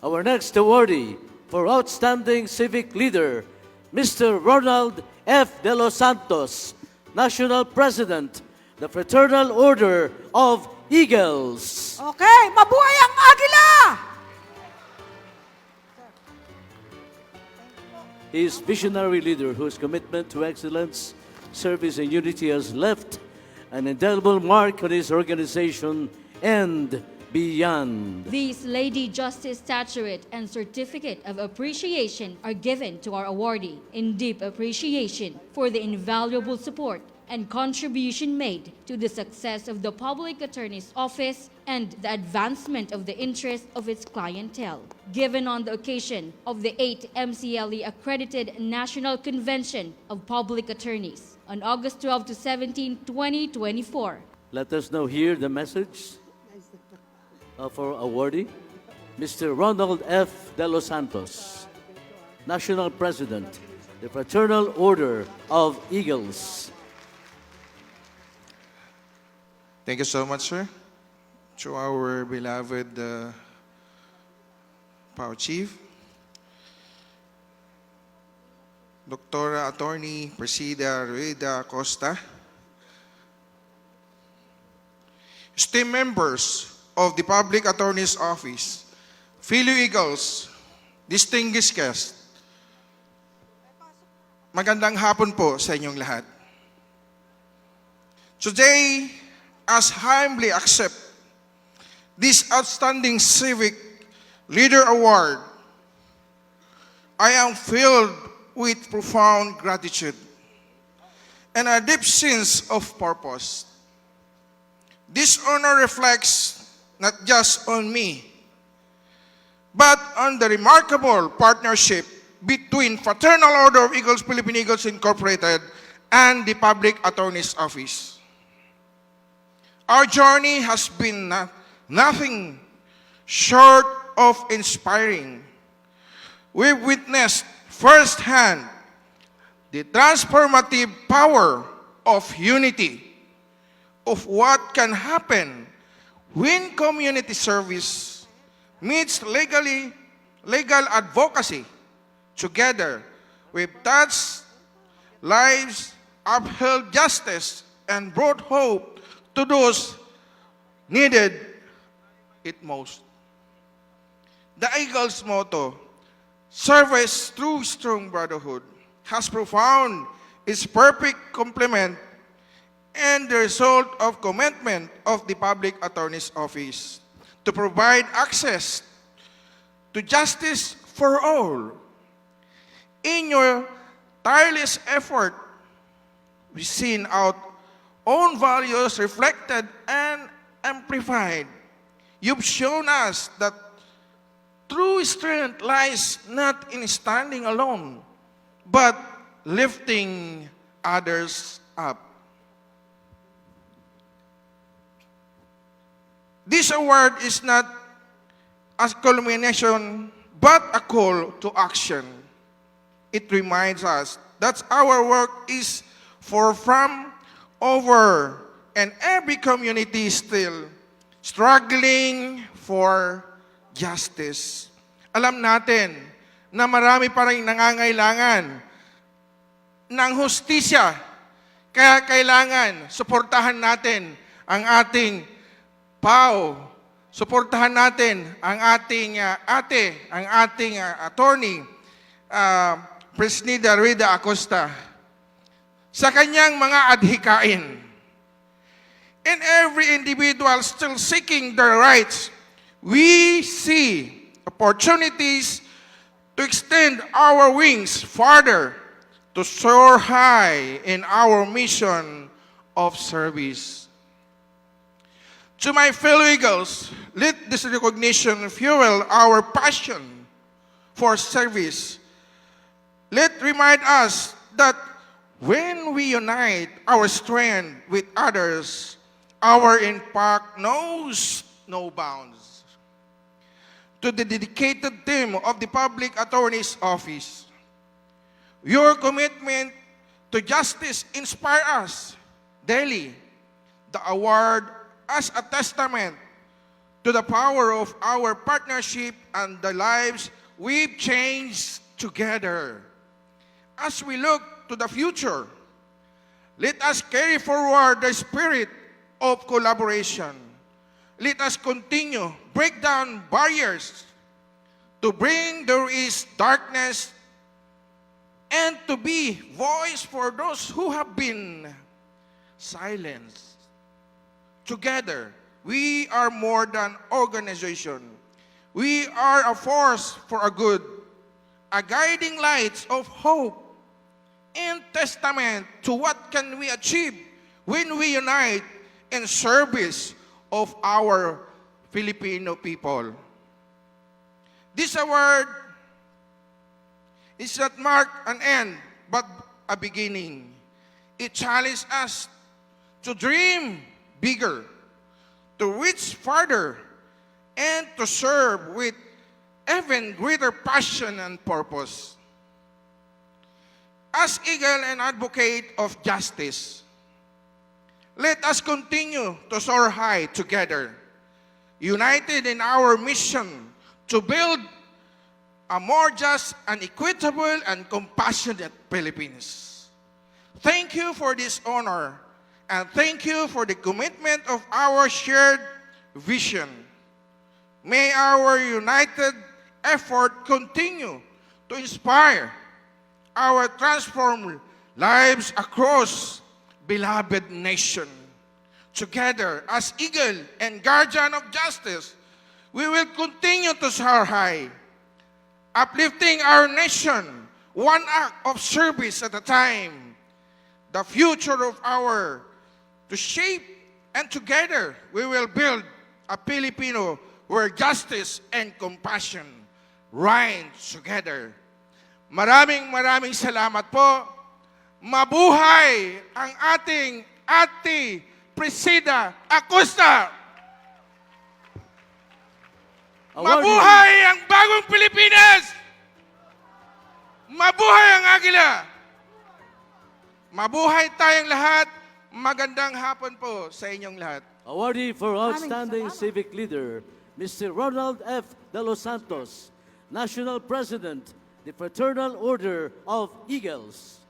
Our next awardee for Outstanding Civic Leader, Mr. Ronald F. De Los Santos, National President, the Fraternal Order of Eagles. Okay, mabuhay ang Agila! He is visionary leader whose commitment to excellence, service, and unity has left an indelible mark on his organization and beyond. These Lady Justice Statuette and Certificate of Appreciation are given to our awardee in deep appreciation for the invaluable support and contribution made to the success of the Public Attorney's Office and the advancement of the interest of its clientele. Given on the occasion of the 8th MCLE Accredited National Convention of Public Attorneys on August 12 to 17, 2024. Let us now hear the message of our awardee, Mr. Ronald F. De Los Santos, National President, the Fraternal Order of Eagles. Thank you so much, sir. To our beloved POW Chief, Dr. Attorney Presida Rueda Acosta, esteemed members of the Public Attorney's Office, fellow Eagles, distinguished guests, magandang hapon po sa inyong lahat. Today, as humbly accept this outstanding civic leader award, I am filled with profound gratitude and a deep sense of purpose. This honor reflects not just on me, but on the remarkable partnership between Fraternal Order of Eagles, Philippine Eagles Incorporated, and the Public Attorney's Office. Our journey has been nothing short of inspiring. We've witnessed firsthand the transformative power of unity, of what can happen when community service meets legal advocacy. Together, we've touched lives, upheld justice, and brought hope to those needed it most. The Eagles motto, service through strong brotherhood, has profound its perfect complement and the result of commitment of the Public Attorney's Office to provide access to justice for all. In your tireless effort, we've seen our own values reflected and amplified. You've shown us that true strength lies not in standing alone, but lifting others up. This award is not a culmination, but a call to action. It reminds us that our work is from over, and every community is still struggling for justice. Alam natin na marami pa rin nangangailangan ng hustisya. Kaya kailangan suportahan natin ang ating POW. Suportahan natin ang ating attorney, Presida Rueda Acosta, sa kanyang mga adhikain. In every individual still seeking their rights, we see opportunities to extend our wings farther, to soar high in our mission of service. To my fellow Eagles, let this recognition fuel our passion for service. Let remind us that when we unite our strength with others, our impact knows no bounds. To the dedicated team of the Public Attorney's Office, your commitment to justice inspires us daily. The award as a testament to the power of our partnership and the lives we've changed together. As we look to the future, let us carry forward the spirit of collaboration. Let us continue break down barriers to bring there is darkness and to be voice for those who have been silenced. Together, we are more than organization. We are a force for a good, a guiding light of hope, and testament to what can we achieve when we unite in service of our Filipino people. This award is not mark an end, but a beginning. It challenges us to dream bigger, to reach farther, and to serve with even greater passion and purpose. As eagle and advocate of justice, let us continue to soar high together, united in our mission to build a more just and equitable and compassionate Philippines. Thank you for this honor, and thank you for the commitment of our shared vision. May our united effort continue to inspire our transformed lives across beloved nation. Together, as eagle and guardian of justice, we will continue to soar high, uplifting our nation, one act of service at a time, the future of to shape, and together we will build a Filipino where justice and compassion reign together. Maraming salamat po. Mabuhay ang ating Ate Priscilla Acosta. Mabuhay ang bagong Pilipinas! Mabuhay ang Agila! Mabuhay tayong lahat. Magandang hapon po sa inyong lahat. Awardee for Outstanding salamat. Civic Leader, Mr. Ronald F. De Los Santos, National President, the Fraternal Order of Eagles.